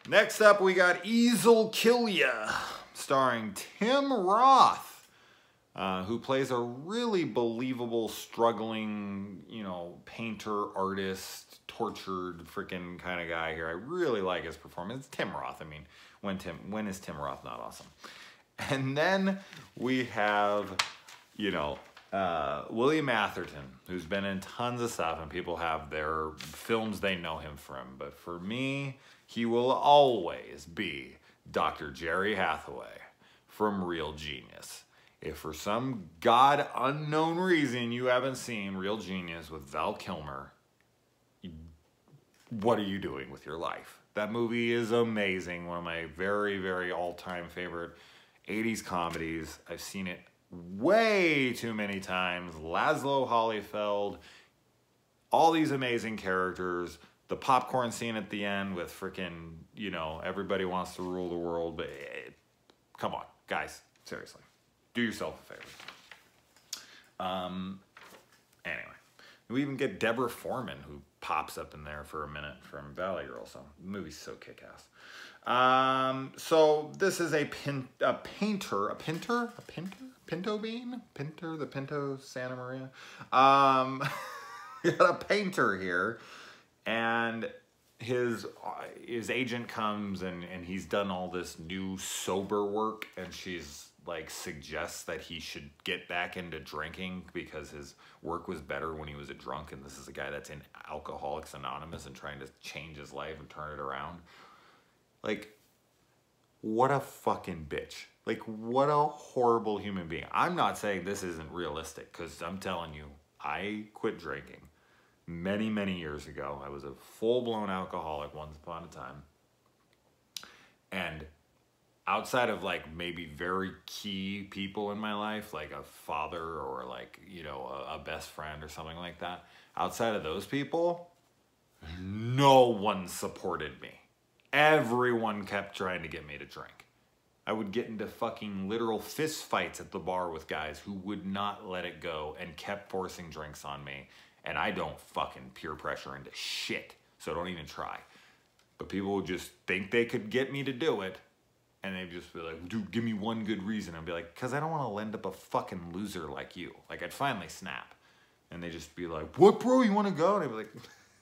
Next up, we got Easel Kill Ya, starring Tim Roth, who plays a really believable, struggling, you know, painter, artist, tortured freaking kind of guy here. I really like his performance. It's Tim Roth. I mean, when is Tim Roth not awesome? And then we have, you know, William Atherton, who's been in tons of stuff, and people have their films they know him from. But for me, he will always be Dr. Jerry Hathaway from Real Genius. If for some god unknown reason you haven't seen Real Genius with Val Kilmer, what are you doing with your life? That movie is amazing. One of my very, very all-time favorite 80s comedies. I've seen it way too many times. Laszlo Holyfeld, all these amazing characters. The popcorn scene at the end with freaking, you know, everybody wants to rule the world. But come on, guys, seriously. Do yourself a favor. Anyway, we even get Deborah Foreman, who pops up in there for a minute from Valley Girl. So the movie's so kick-ass. So this is the Pinto Santa Maria. We got a painter here, and his agent comes and he's done all this new sober work, and she's like suggests that he should get back into drinking because his work was better when he was a drunk, and this is a guy that's in Alcoholics Anonymous and trying to change his life and turn it around. Like, what a fucking bitch. Like, what a horrible human being. I'm not saying this isn't realistic, because I'm telling you, I quit drinking many, many years ago. I was a full-blown alcoholic once upon a time. And outside of, like, maybe very key people in my life, like a father or, like, you know, a best friend or something like that, outside of those people, no one supported me. Everyone kept trying to get me to drink. I would get into fucking literal fist fights at the bar with guys who would not let it go and kept forcing drinks on me. And I don't fucking peer pressure into shit, so don't even try. But people would just think they could get me to do it, and they'd just be like, dude, give me one good reason. I'd be like, because I don't want to end up a fucking loser like you. Like, I'd finally snap. And they'd just be like, what, bro, you want to go? And I'd be like,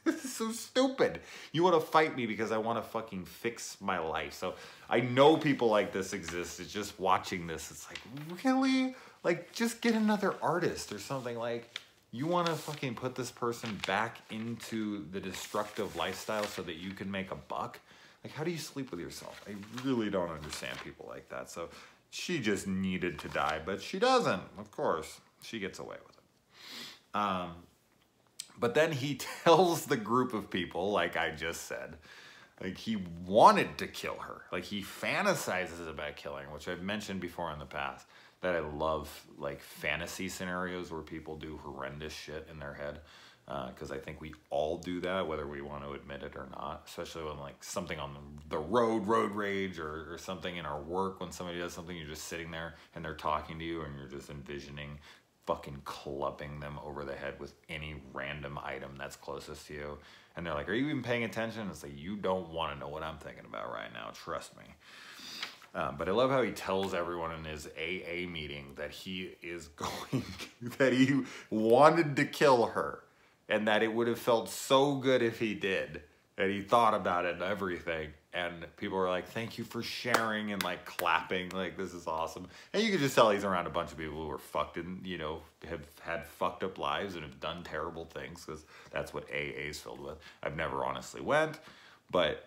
this is so stupid. You want to fight me because I want to fucking fix my life. So I know people like this exist. It's just watching this. It's like, really? Like, just get another artist or something. Like, you want to fucking put this person back into the destructive lifestyle so that you can make a buck? Like, how do you sleep with yourself? I really don't understand people like that. So she just needed to die, but she doesn't. Of course, she gets away with it. But then he tells the group of people, like I just said, like he wanted to kill her. Like he fantasizes about killing her, which I've mentioned before in the past, that I love like fantasy scenarios where people do horrendous shit in their head. Because I think we all do that, whether we want to admit it or not, especially when like something on the road rage, or something in our work, when somebody does something, you're just sitting there and they're talking to you and you're just envisioning fucking clubbing them over the head with any random item that's closest to you. And they're like, are you even paying attention? It's like, you don't want to know what I'm thinking about right now, trust me. But I love how he tells everyone in his AA meeting that he is going, that he wanted to kill her, and that it would have felt so good if he did, that he thought about it and everything. And people were like, thank you for sharing, and like clapping, like this is awesome. And you could just tell he's around a bunch of people who are fucked and, you know, have had fucked up lives and have done terrible things, because that's what AA is filled with. I've never honestly went, but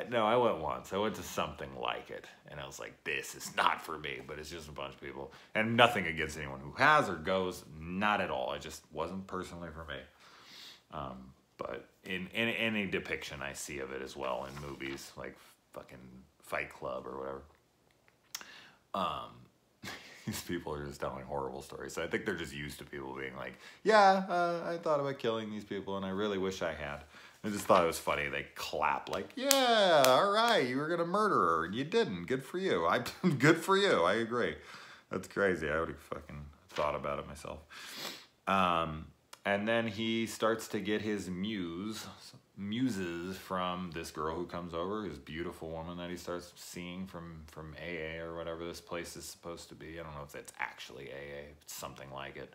no, I went once. I went to something like it, and I was like, this is not for me, but it's just a bunch of people. And nothing against anyone who has or goes, not at all. It just wasn't personally for me. But in any depiction I see of it as well in movies, like fucking Fight Club or whatever, these people are just telling horrible stories. So I think they're just used to people being like, yeah, I thought about killing these people, and I really wish I had. I just thought it was funny. They clap like, yeah, all right, you were going to murder her, and you didn't. Good for you. Good for you. I agree. That's crazy. I would have fucking thought about it myself. And then he starts to get his muses from this girl who comes over, his beautiful woman that he starts seeing from AA or whatever this place is supposed to be. I don't know if it's actually AA, it's something like it.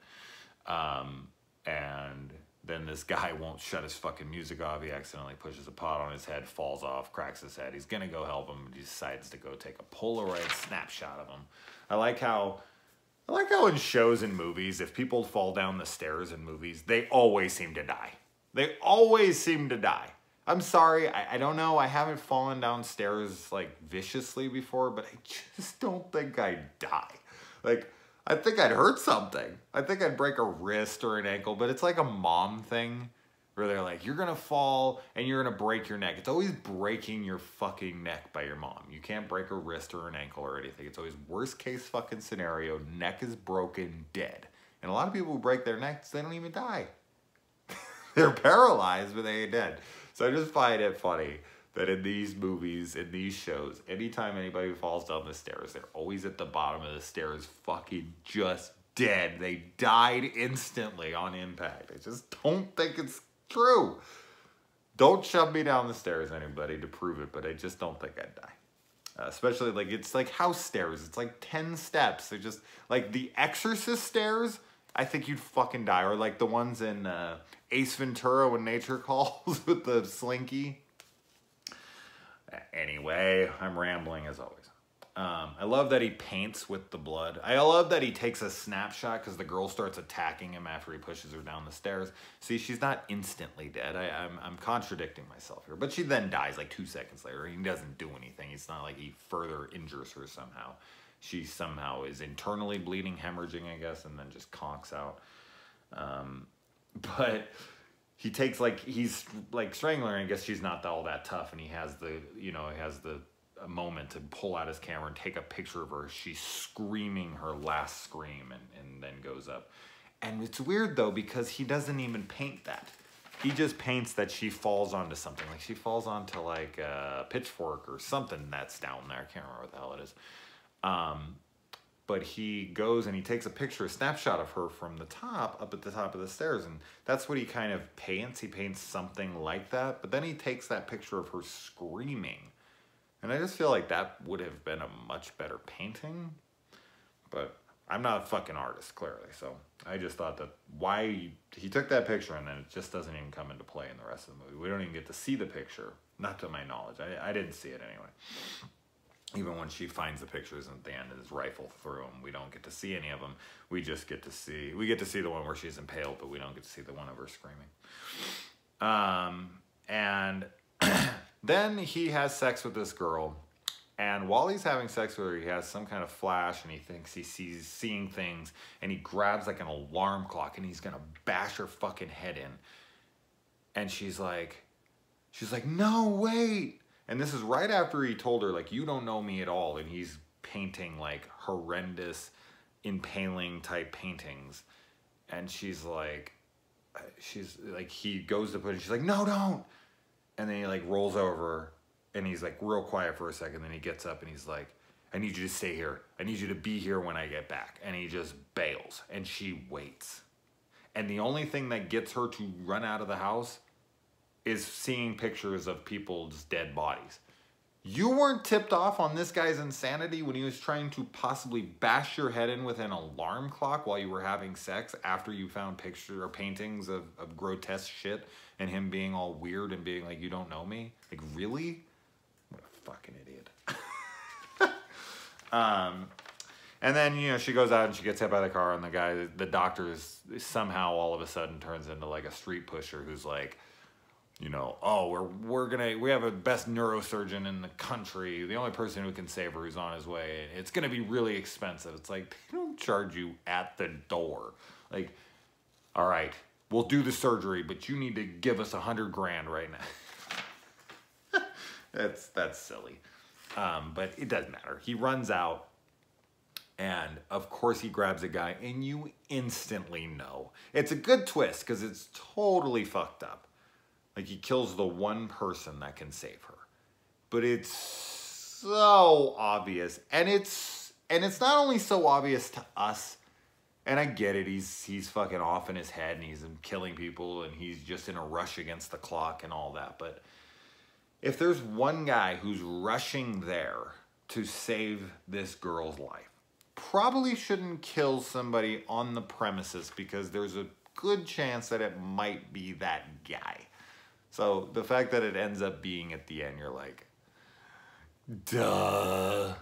And then this guy won't shut his fucking music off. He accidentally pushes a pot on his head, falls off, cracks his head. He's gonna go help him, but he decides to go take a Polaroid snapshot of him. I like how in shows and movies, if people fall down the stairs in movies, they always seem to die. They always seem to die. I'm sorry, I don't know, I haven't fallen downstairs like viciously before, but I just don't think I'd die. Like, I think I'd hurt something. I think I'd break a wrist or an ankle, but it's like a mom thing where they're like, you're gonna fall and you're gonna break your neck. It's always breaking your fucking neck by your mom. You can't break a wrist or an ankle or anything. It's always worst case fucking scenario, neck is broken, dead. And a lot of people who break their necks, they don't even die. They're paralyzed, but they ain't dead. So I just find it funny that in these movies, in these shows, anytime anybody falls down the stairs, they're always at the bottom of the stairs fucking just dead. They died instantly on impact. I just don't think it's true. Don't shove me down the stairs, anybody, to prove it, but I just don't think I'd die. Especially, like, it's like house stairs. It's like 10 steps. They're just, like, the Exorcist stairs, I think you'd fucking die. Or like the ones in Ace Ventura when nature calls with the slinky. Anyway, I'm rambling as always. I love that he paints with the blood. I love that he takes a snapshot because the girl starts attacking him after he pushes her down the stairs. See, she's not instantly dead. I'm contradicting myself here. But she then dies like 2 seconds later. He doesn't do anything. It's not like he further injures her somehow. She somehow is internally bleeding, hemorrhaging, I guess, and then just conks out. But he takes, like, he's like strangling her, and I guess she's not all that tough, and he has the, you know, he has the moment to pull out his camera and take a picture of her. She's screaming her last scream and then goes up. And it's weird, though, because he doesn't even paint that. He just paints that she falls onto something. Like, she falls onto, like, a pitchfork or something that's down there. I can't remember what the hell it is. But he goes and he takes a picture, a snapshot of her from the top, up at the top of the stairs, and that's what he kind of paints. He paints something like that, but then he takes that picture of her screaming. And I just feel like that would have been a much better painting, but I'm not a fucking artist, clearly, so I just thought that why he took that picture and then it just doesn't even come into play in the rest of the movie. We don't even get to see the picture, not to my knowledge. I didn't see it anyway. Even when she finds the pictures at the end and is rifle through them, we don't get to see any of them. We just get to see, the one where she's impaled, but we don't get to see the one of her screaming. And then he has sex with this girl, and while he's having sex with her, he has some kind of flash, and he thinks he's seeing things, and he grabs like an alarm clock, and he's gonna bash her fucking head in. And she's like, no, wait. And this is right after he told her, like, you don't know me at all. And he's painting, like, horrendous, impaling type paintings. And she's like, he goes to put it, she's like, no, don't. And then he, like, rolls over, and he's, like, real quiet for a second. Then he gets up, and he's like, I need you to stay here. I need you to be here when I get back. And he just bails. And she waits. And the only thing that gets her to run out of the house is seeing pictures of people's dead bodies. You weren't tipped off on this guy's insanity when he was trying to possibly bash your head in with an alarm clock while you were having sex after you found pictures or paintings of grotesque shit and him being all weird and being like, you don't know me? Like, really? What a fucking idiot. And then, you know, she goes out and she gets hit by the car, and the doctor is somehow all of a sudden turns into like a street pusher who's like, you know, oh, we have a best neurosurgeon in the country. The only person who can save her who's on his way. It's gonna be really expensive. It's like, they don't charge you at the door. Like, all right, we'll do the surgery, but you need to give us $100 grand right now. That's silly. But it doesn't matter. He runs out, and of course he grabs a guy, and you instantly know. It's a good twist because it's totally fucked up. Like, he kills the one person that can save her. But it's so obvious. And it's not only so obvious to us, And I get it, he's fucking off in his head and he's killing people and he's just in a rush against the clock and all that. But if there's one guy who's rushing there to save this girl's life, probably shouldn't kill somebody on the premises because there's a good chance that it might be that guy. So the fact that it ends up being at the end, you're like, duh.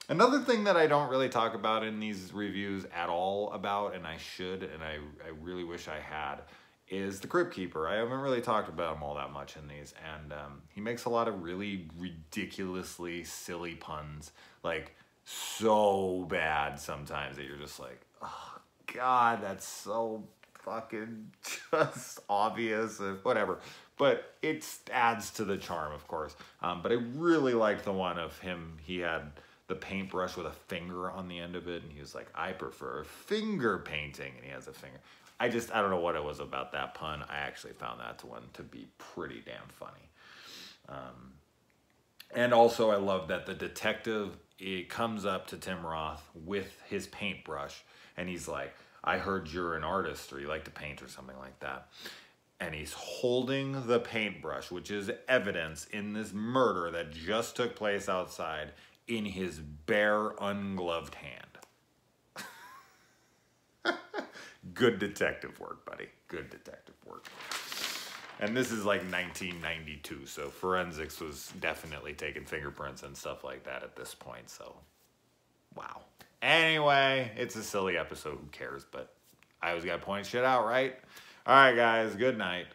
Another thing that I don't really talk about in these reviews at all about, and I should, and I really wish I had, is the Crypt Keeper. I haven't really talked about him all that much in these, and he makes a lot of really ridiculously silly puns, like so bad sometimes that you're just like, oh God, that's so fucking just obvious and whatever. But it adds to the charm, of course. But I really liked the one of him, he had the paintbrush with a finger on the end of it, and he was like, I prefer finger painting, and he has a finger. I don't know what it was about that pun. I actually found that one to be pretty damn funny. And also I love that the detective, it comes up to Tim Roth with his paintbrush, and he's like, I heard you're an artist, or you like to paint, or something like that. And he's holding the paintbrush, which is evidence in this murder that just took place outside, in his bare, ungloved hand. Good detective work, buddy. Good detective work. And this is like 1992, so forensics was definitely taking fingerprints and stuff like that at this point, so wow. Anyway, it's a silly episode, who cares, but I always gotta point shit out, right? All right, guys, good night.